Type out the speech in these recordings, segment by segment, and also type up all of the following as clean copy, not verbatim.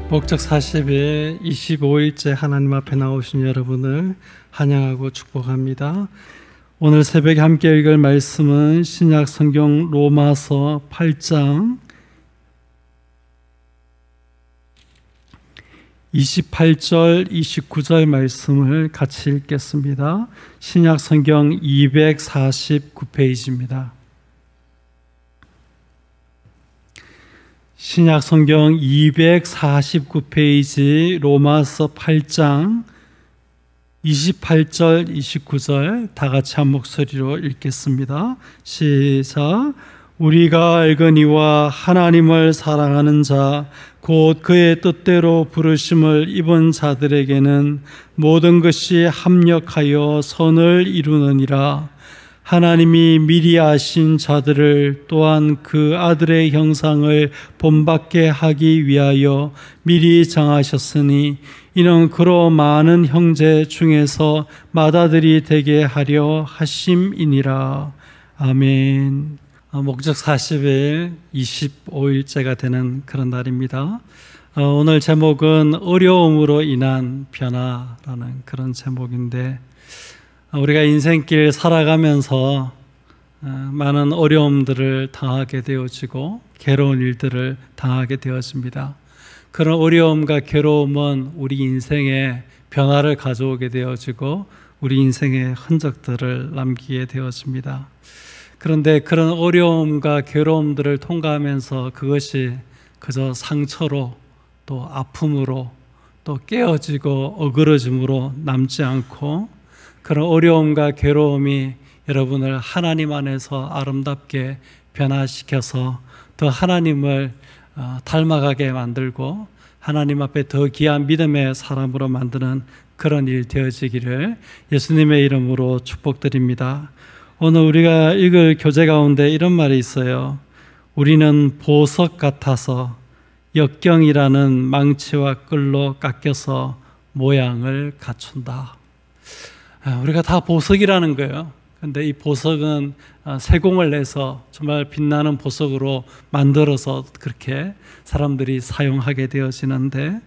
목적 40일 25일째 하나님 앞에 나오신 여러분을 환영하고 축복합니다. 오늘 새벽에 함께 읽을 말씀은 신약 성경 로마서 8장 28절 29절 말씀을 같이 읽겠습니다. 신약 성경 249페이지입니다. 신약 성경 249페이지 로마서 8장 28절 29절 다 같이 한 목소리로 읽겠습니다. 시작. 우리가 알거니와 하나님을 사랑하는 자 곧 그의 뜻대로 부르심을 입은 자들에게는 모든 것이 합력하여 선을 이루느니라. 하나님이 미리 아신 자들을 또한 그 아들의 형상을 본받게 하기 위하여 미리 정하셨으니 이는 그로 많은 형제 중에서 맏아들이 되게 하려 하심이니라. 아멘. 목적 40일 25일째가 되는 그런 날입니다. 오늘 제목은 어려움으로 인한 변화라는 그런 제목인데, 우리가 인생길 살아가면서 많은 어려움들을 당하게 되어지고 괴로운 일들을 당하게 되어집니다. 그런 어려움과 괴로움은 우리 인생에 변화를 가져오게 되어지고 우리 인생의 흔적들을 남기게 되어집니다. 그런데 그런 어려움과 괴로움들을 통과하면서 그것이 그저 상처로 또 아픔으로 또 깨어지고 어그러짐으로 남지 않고, 그런 어려움과 괴로움이 여러분을 하나님 안에서 아름답게 변화시켜서 더 하나님을 닮아가게 만들고 하나님 앞에 더 귀한 믿음의 사람으로 만드는 그런 일 되어지기를 예수님의 이름으로 축복드립니다. 오늘 우리가 읽을 교재 가운데 이런 말이 있어요. 우리는 보석 같아서 역경이라는 망치와 끌로 깎여서 모양을 갖춘다. 우리가 다 보석이라는 거예요. 근데 이 보석은 세공을 내서 정말 빛나는 보석으로 만들어서 그렇게 사람들이 사용하게 되어지는데,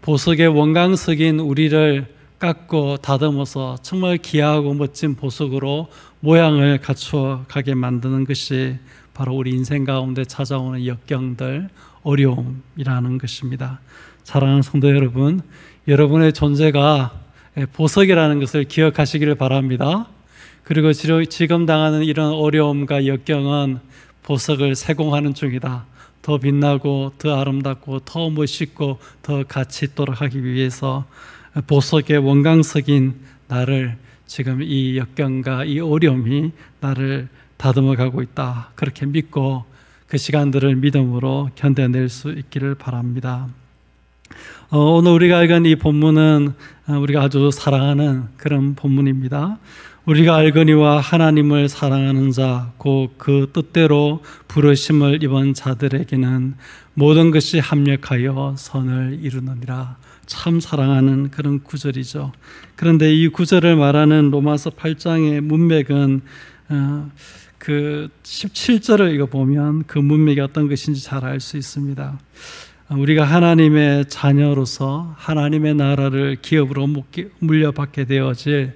보석의 원광석인 우리를 깎고 다듬어서 정말 귀하고 멋진 보석으로 모양을 갖추어 가게 만드는 것이 바로 우리 인생 가운데 찾아오는 역경들, 어려움이라는 것입니다. 사랑하는 성도 여러분, 여러분의 존재가 보석이라는 것을 기억하시기를 바랍니다. 그리고 지금 당하는 이런 어려움과 역경은 보석을 세공하는 중이다. 더 빛나고 더 아름답고 더 멋있고 더 가치 있도록 하기 위해서 보석의 원광석인 나를 지금 이 역경과 이 어려움이 나를 다듬어 가고 있다. 그렇게 믿고 그 시간들을 믿음으로 견뎌낼 수 있기를 바랍니다. 오늘 우리가 읽은 이 본문은 우리가 아주 사랑하는 그런 본문입니다. 우리가 알거니와 하나님을 사랑하는 자 곧 그 뜻대로 부르심을 입은 자들에게는 모든 것이 합력하여 선을 이루느니라. 참 사랑하는 그런 구절이죠. 그런데 이 구절을 말하는 로마서 8장의 문맥은 그 17절을 읽어보면 그 문맥이 어떤 것인지 잘 알 수 있습니다. 우리가 하나님의 자녀로서 하나님의 나라를 기업으로 물려받게 되어질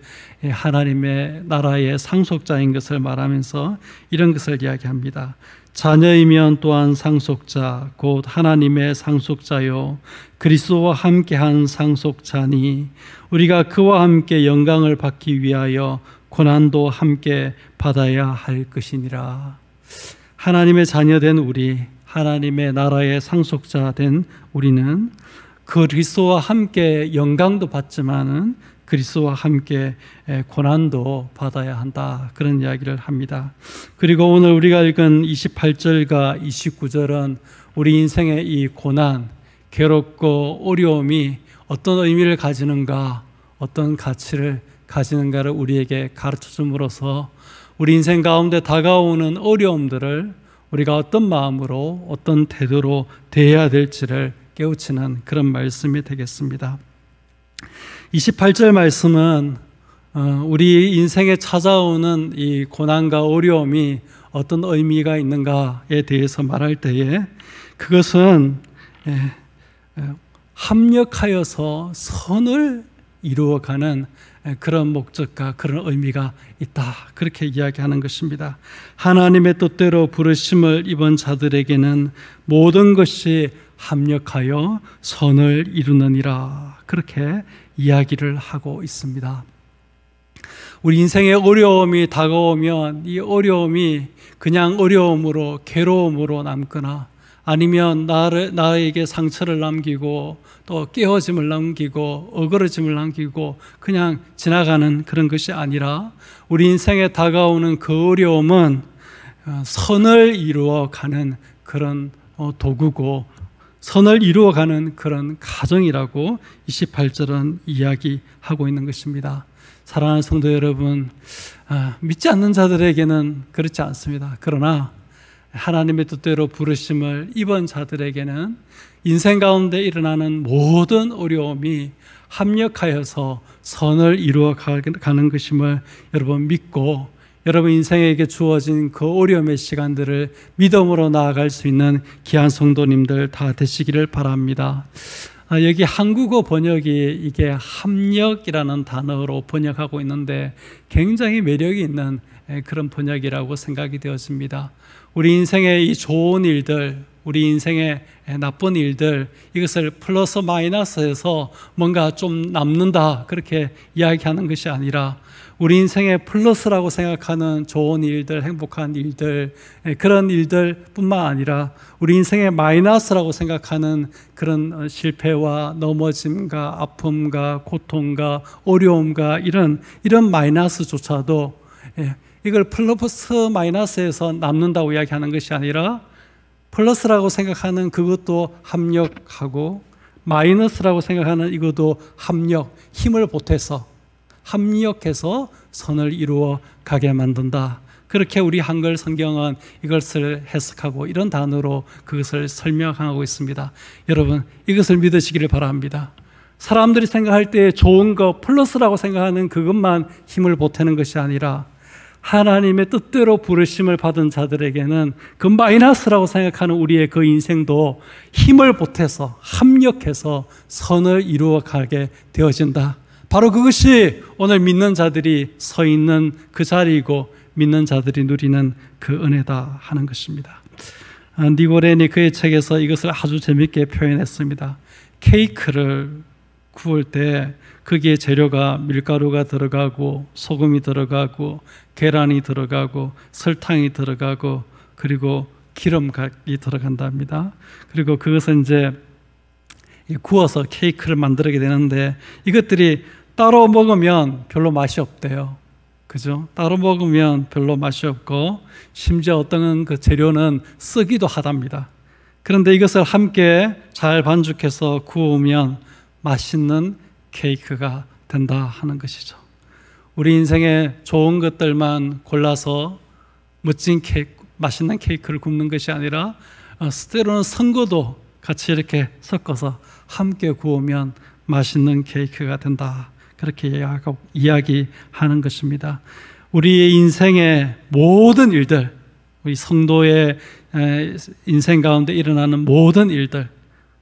하나님의 나라의 상속자인 것을 말하면서 이런 것을 이야기합니다. 자녀이면 또한 상속자 곧 하나님의 상속자요 그리스도와 함께한 상속자니 우리가 그와 함께 영광을 받기 위하여 고난도 함께 받아야 할 것이니라. 하나님의 자녀된 우리, 하나님의 나라의 상속자 된 우리는 그리스도와 함께 영광도 받지만은 그리스도와 함께 고난도 받아야 한다. 그런 이야기를 합니다. 그리고 오늘 우리가 읽은 28절과 29절은 우리 인생의 이 고난, 괴롭고 어려움이 어떤 의미를 가지는가, 어떤 가치를 가지는가를 우리에게 가르쳐 줌으로써 우리 인생 가운데 다가오는 어려움들을 우리가 어떤 마음으로 어떤 태도로 대해야 될지를 깨우치는 그런 말씀이 되겠습니다. 28절 말씀은 우리 인생에 찾아오는 이 고난과 어려움이 어떤 의미가 있는가에 대해서 말할 때에 그것은 합력하여서 선을 이루어가는 그런 목적과 그런 의미가 있다. 그렇게 이야기하는 것입니다. 하나님의 뜻대로 부르심을 입은 자들에게는 모든 것이 합력하여 선을 이루느니라. 그렇게 이야기를 하고 있습니다. 우리 인생의 어려움이 다가오면 이 어려움이 그냥 어려움으로 괴로움으로 남거나 아니면 나에게 상처를 남기고 또 깨어짐을 남기고 어그러짐을 남기고 그냥 지나가는 그런 것이 아니라 우리 인생에 다가오는 그 어려움은 선을 이루어가는 그런 도구고 선을 이루어가는 그런 가정이라고 28절은 이야기하고 있는 것입니다. 사랑하는 성도 여러분, 믿지 않는 자들에게는 그렇지 않습니다. 그러나 하나님의 뜻대로 부르심을 입은 자들에게는 인생 가운데 일어나는 모든 어려움이 합력하여서 선을 이루어가는 것임을 여러분 믿고 여러분 인생에게 주어진 그 어려움의 시간들을 믿음으로 나아갈 수 있는 귀한 성도님들 다 되시기를 바랍니다. 여기 한국어 번역이 이게 합력이라는 단어로 번역하고 있는데 굉장히 매력이 있는 그런 번역이라고 생각이 되었습니다. 우리 인생의 이 좋은 일들, 우리 인생의 나쁜 일들, 이것을 플러스 마이너스해서 뭔가 좀 남는다 그렇게 이야기하는 것이 아니라 우리 인생의 플러스라고 생각하는 좋은 일들, 행복한 일들, 그런 일들 뿐만 아니라 우리 인생의 마이너스라고 생각하는 그런 실패와 넘어짐과 아픔과 고통과 어려움과 이런 마이너스조차도 이걸 플러스 마이너스에서 남는다고 이야기하는 것이 아니라 플러스라고 생각하는 그것도 합력하고 마이너스라고 생각하는 이것도 힘을 보태서 합력해서 선을 이루어 가게 만든다. 그렇게 우리 한글 성경은 이것을 해석하고 이런 단어로 그것을 설명하고 있습니다. 여러분, 이것을 믿으시기를 바랍니다. 사람들이 생각할 때 좋은 거 플러스라고 생각하는 그것만 힘을 보태는 것이 아니라 하나님의 뜻대로 부르심을 받은 자들에게는 그 마이너스라고 생각하는 우리의 그 인생도 힘을 보태서 합력해서 선을 이루어 가게 되어진다. 바로 그것이 오늘 믿는 자들이 서 있는 그 자리이고 믿는 자들이 누리는 그 은혜다 하는 것입니다. 니고렌이 그의 책에서 이것을 아주 재밌게 표현했습니다. 케이크를 구울 때 거기에 재료가 밀가루가 들어가고 소금이 들어가고 계란이 들어가고 설탕이 들어가고 그리고 기름각이 들어간답니다. 그리고 그것은 이제 구워서 케이크를 만들게 되는데 이것들이 따로 먹으면 별로 맛이 없대요. 그죠? 따로 먹으면 별로 맛이 없고 심지어 어떤 그 재료는 쓰기도 하답니다. 그런데 이것을 함께 잘 반죽해서 구우면 맛있는 케이크가 된다 하는 것이죠. 우리 인생에 좋은 것들만 골라서 멋진 맛있는 케이크를 굽는 것이 아니라 때로는 선거도 같이 이렇게 섞어서 함께 구우면 맛있는 케이크가 된다. 그렇게 이야기하는 것입니다. 우리의 인생의 모든 일들, 우리 성도의 인생 가운데 일어나는 모든 일들,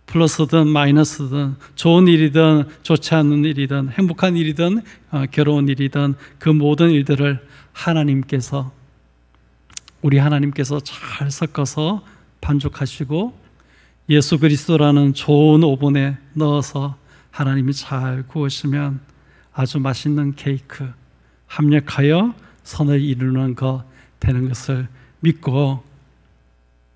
플러스든 마이너스든 좋은 일이든 좋지 않은 일이든 행복한 일이든 괴로운 일이든 그 모든 일들을 우리 하나님께서 잘 섞어서 반죽하시고 예수 그리스도라는 좋은 오븐에 넣어서 하나님이 잘 구우시면 아주 맛있는 케이크, 합력하여 선을 이루는 것 되는 것을 믿고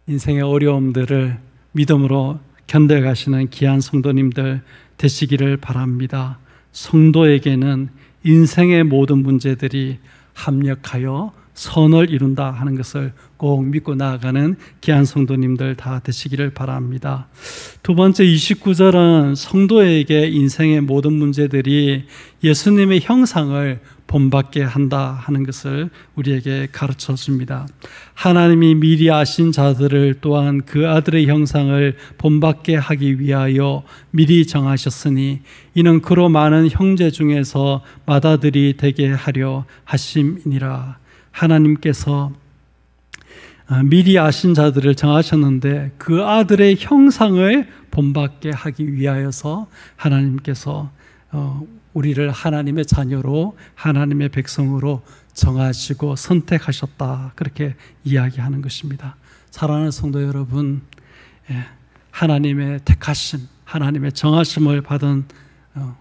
인생의 어려움들을 믿음으로 견뎌가시는 귀한 성도님들 되시기를 바랍니다. 성도에게는 인생의 모든 문제들이 합력하여 선을 이룬다 하는 것을 꼭 믿고 나아가는 귀한 성도님들 다 되시기를 바랍니다. 두 번째 29절은 성도에게 인생의 모든 문제들이 예수님의 형상을 본받게 한다 하는 것을 우리에게 가르쳐 줍니다. 하나님이 미리 아신 자들을 또한 그 아들의 형상을 본받게 하기 위하여 미리 정하셨으니 이는 그로 많은 형제 중에서 맏아들이 되게 하려 하심이니라. 하나님께서 미리 아신 자들을 정하셨는데 그 아들의 형상을 본받게 하기 위하여서 하나님께서 우리를 하나님의 자녀로 하나님의 백성으로 정하시고 선택하셨다, 그렇게 이야기하는 것입니다. 사랑하는 성도 여러분, 하나님의 택하심, 하나님의 정하심을 받은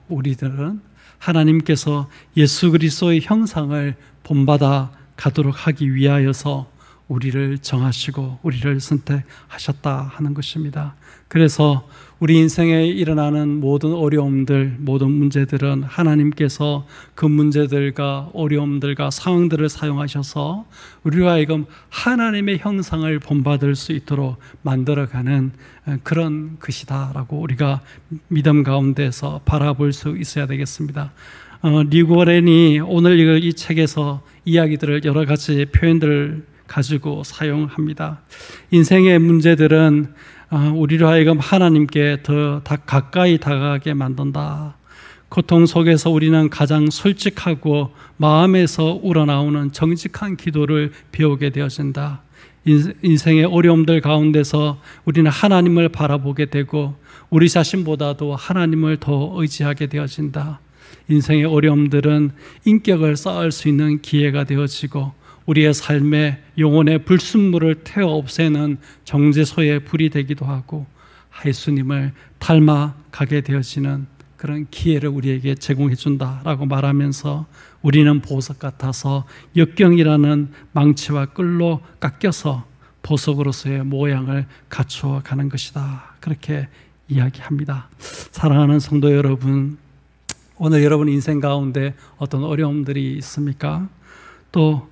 우리들은 하나님께서 예수 그리스도의 형상을 본받아 가도록 하기 위하여서 우리를 정하시고 우리를 선택하셨다 하는 것입니다. 그래서 우리 인생에 일어나는 모든 어려움들, 모든 문제들은 하나님께서 그 문제들과 어려움들과 상황들을 사용하셔서 우리가 하여금 하나님의 형상을 본받을 수 있도록 만들어가는 그런 것이다라고 우리가 믿음 가운데서 바라볼 수 있어야 되겠습니다. 리고렌이 오늘 읽을 이 책에서 이야기들을 여러 가지 표현들을 가지고 사용합니다. 인생의 문제들은 우리로 하여금 하나님께 더 가까이 다가가게 만든다. 고통 속에서 우리는 가장 솔직하고 마음에서 우러나오는 정직한 기도를 배우게 되어진다. 인생의 어려움들 가운데서 우리는 하나님을 바라보게 되고 우리 자신보다도 하나님을 더 의지하게 되어진다. 인생의 어려움들은 인격을 쌓을 수 있는 기회가 되어지고 우리의 삶에 영혼의 불순물을 태워 없애는 정제소의 불이 되기도 하고 예수님을 닮아가게 되어지는 그런 기회를 우리에게 제공해 준다라고 말하면서 우리는 보석 같아서 역경이라는 망치와 끌로 깎여서 보석으로서의 모양을 갖추어 가는 것이다, 그렇게 이야기합니다. 사랑하는 성도 여러분, 오늘 여러분 인생 가운데 어떤 어려움들이 있습니까? 또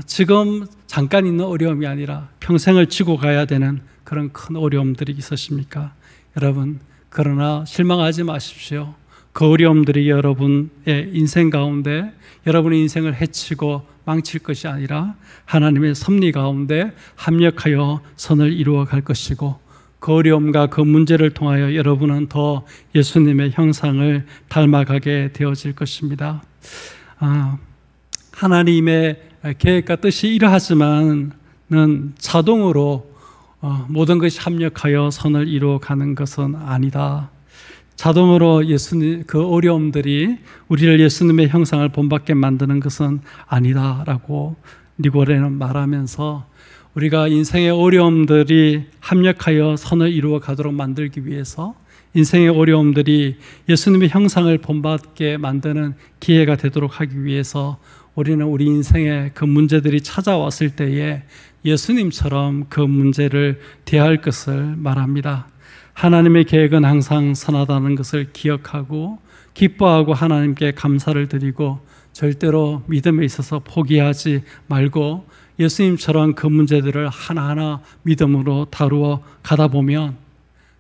지금 잠깐 있는 어려움이 아니라 평생을 지고 가야 되는 그런 큰 어려움들이 있으십니까? 여러분, 그러나 실망하지 마십시오. 그 어려움들이 여러분의 인생 가운데 여러분의 인생을 해치고 망칠 것이 아니라 하나님의 섭리 가운데 합력하여 선을 이루어 갈 것이고 그 어려움과 그 문제를 통하여 여러분은 더 예수님의 형상을 닮아가게 되어질 것입니다. 하나님의 계획과 뜻이 이러하지만은 자동으로 모든 것이 합력하여 선을 이루어가는 것은 아니다. 자동으로 예수님 그 어려움들이 우리를 예수님의 형상을 본받게 만드는 것은 아니다라고 니고레는 말하면서 우리가 인생의 어려움들이 합력하여 선을 이루어 가도록 만들기 위해서 인생의 어려움들이 예수님의 형상을 본받게 만드는 기회가 되도록 하기 위해서 우리는 우리 인생에 그 문제들이 찾아왔을 때에 예수님처럼 그 문제를 대할 것을 말합니다. 하나님의 계획은 항상 선하다는 것을 기억하고 기뻐하고 하나님께 감사를 드리고 절대로 믿음에 있어서 포기하지 말고 예수님처럼 그 문제들을 하나하나 믿음으로 다루어 가다 보면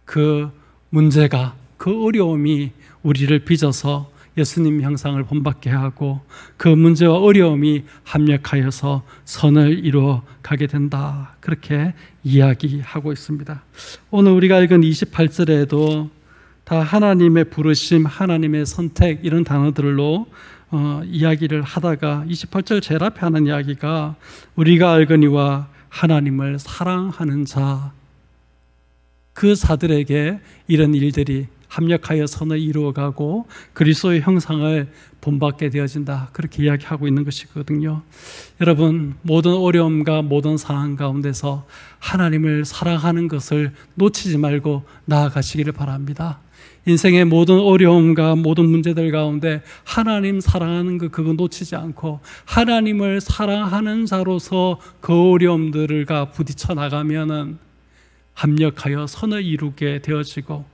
그 문제가, 그 어려움이 우리를 빚어서 예수님 형상을 본받게 하고 그 문제와 어려움이 합력하여서 선을 이루어 가게 된다, 그렇게 이야기하고 있습니다. 오늘 우리가 읽은 28절에도 다 하나님의 부르심, 하나님의 선택 이런 단어들로 이야기를 하다가 28절 제일 앞에 하는 이야기가 우리가 알거니와 하나님을 사랑하는 자, 그 자들에게 이런 일들이 합력하여 선을 이루어가고 그리스도의 형상을 본받게 되어진다, 그렇게 이야기하고 있는 것이거든요. 여러분, 모든 어려움과 모든 상황 가운데서 하나님을 사랑하는 것을 놓치지 말고 나아가시기를 바랍니다. 인생의 모든 어려움과 모든 문제들 가운데 하나님 사랑하는 것, 그거 놓치지 않고 하나님을 사랑하는 자로서 그 어려움들과 부딪혀 나가면은 합력하여 선을 이루게 되어지고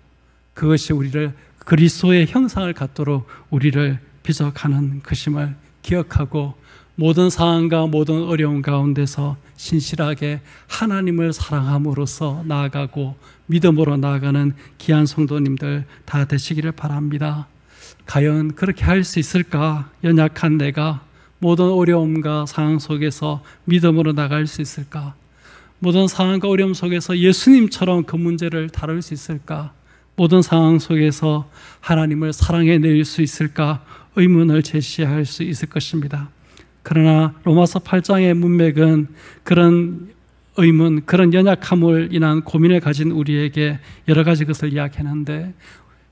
그것이 우리를 그리스도의 형상을 갖도록 우리를 빚어가는 것임을 기억하고 모든 상황과 모든 어려움 가운데서 신실하게 하나님을 사랑함으로써 나아가고 믿음으로 나아가는 귀한 성도님들 다 되시기를 바랍니다. 과연 그렇게 할 수 있을까? 연약한 내가 모든 어려움과 상황 속에서 믿음으로 나갈 수 있을까? 모든 상황과 어려움 속에서 예수님처럼 그 문제를 다룰 수 있을까? 모든 상황 속에서 하나님을 사랑해낼 수 있을까? 의문을 제시할 수 있을 것입니다. 그러나 로마서 8장의 문맥은 그런 의문, 그런 연약함을 인한 고민을 가진 우리에게 여러 가지 것을 이야기하는데,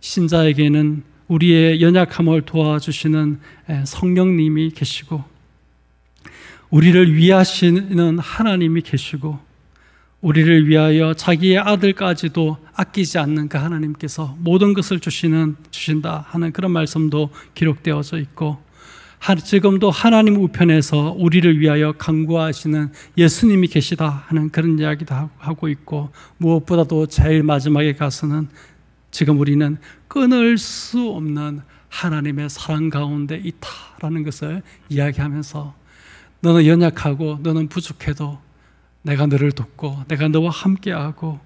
신자에게는 우리의 연약함을 도와주시는 성령님이 계시고, 우리를 위하시는 하나님이 계시고, 우리를 위하여 자기의 아들까지도 아끼지 않는 그 하나님께서 모든 것을 주신다 하는 그런 말씀도 기록되어져 있고, 지금도 하나님 우편에서 우리를 위하여 간구하시는 예수님이 계시다 하는 그런 이야기도 하고 있고, 무엇보다도 제일 마지막에 가서는 지금 우리는 끊을 수 없는 하나님의 사랑 가운데 있다라는 것을 이야기하면서, 너는 연약하고 너는 부족해도 내가 너를 돕고 내가 너와 함께하고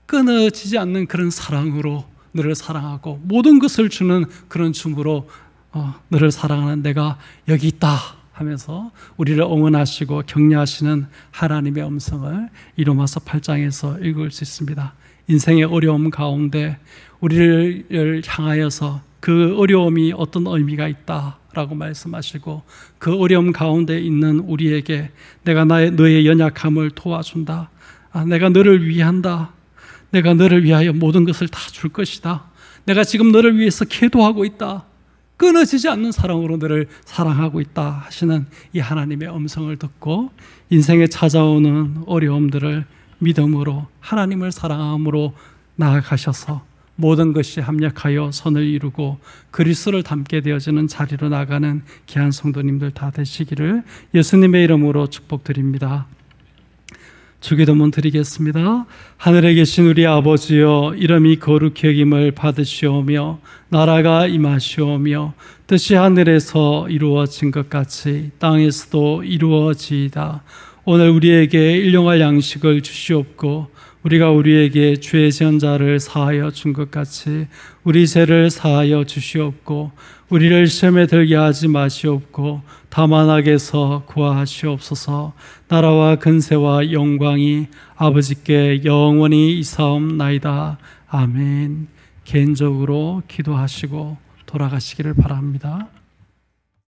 끊어지지 않는 그런 사랑으로 너를 사랑하고 모든 것을 주는 그런 줌으로 너를 사랑하는 내가 여기 있다 하면서 우리를 응원하시고 격려하시는 하나님의 음성을 이 로마서 8장에서 읽을 수 있습니다. 인생의 어려움 가운데 우리를 향하여서 그 어려움이 어떤 의미가 있다라고 말씀하시고, 그 어려움 가운데 있는 우리에게 내가 너의 연약함을 도와준다, 내가 너를 위한다, 내가 너를 위하여 모든 것을 다 줄 것이다, 내가 지금 너를 위해서 기도하고 있다, 끊어지지 않는 사랑으로 너를 사랑하고 있다 하시는 이 하나님의 음성을 듣고 인생에 찾아오는 어려움들을 믿음으로 하나님을 사랑함으로 나아가셔서 모든 것이 합력하여 선을 이루고 그리스도를 닮게 되어지는 자리로 나가는 귀한 성도님들 다 되시기를 예수님의 이름으로 축복드립니다. 주기도문 드리겠습니다. 하늘에 계신 우리 아버지여, 이름이 거룩히 여김을 받으시오며 나라가 임하시오며 뜻이 하늘에서 이루어진 것 같이 땅에서도 이루어지이다. 오늘 우리에게 일용할 양식을 주시옵고, 우리가 우리에게 죄 지은 자를 사하여 준 것 같이 우리 죄를 사하여 주시옵고, 우리를 시험에 들게 하지 마시옵고 다만 악에서 구하시옵소서. 나라와 근세와 영광이 아버지께 영원히 이사옵나이다. 아멘. 개인적으로 기도하시고 돌아가시기를 바랍니다.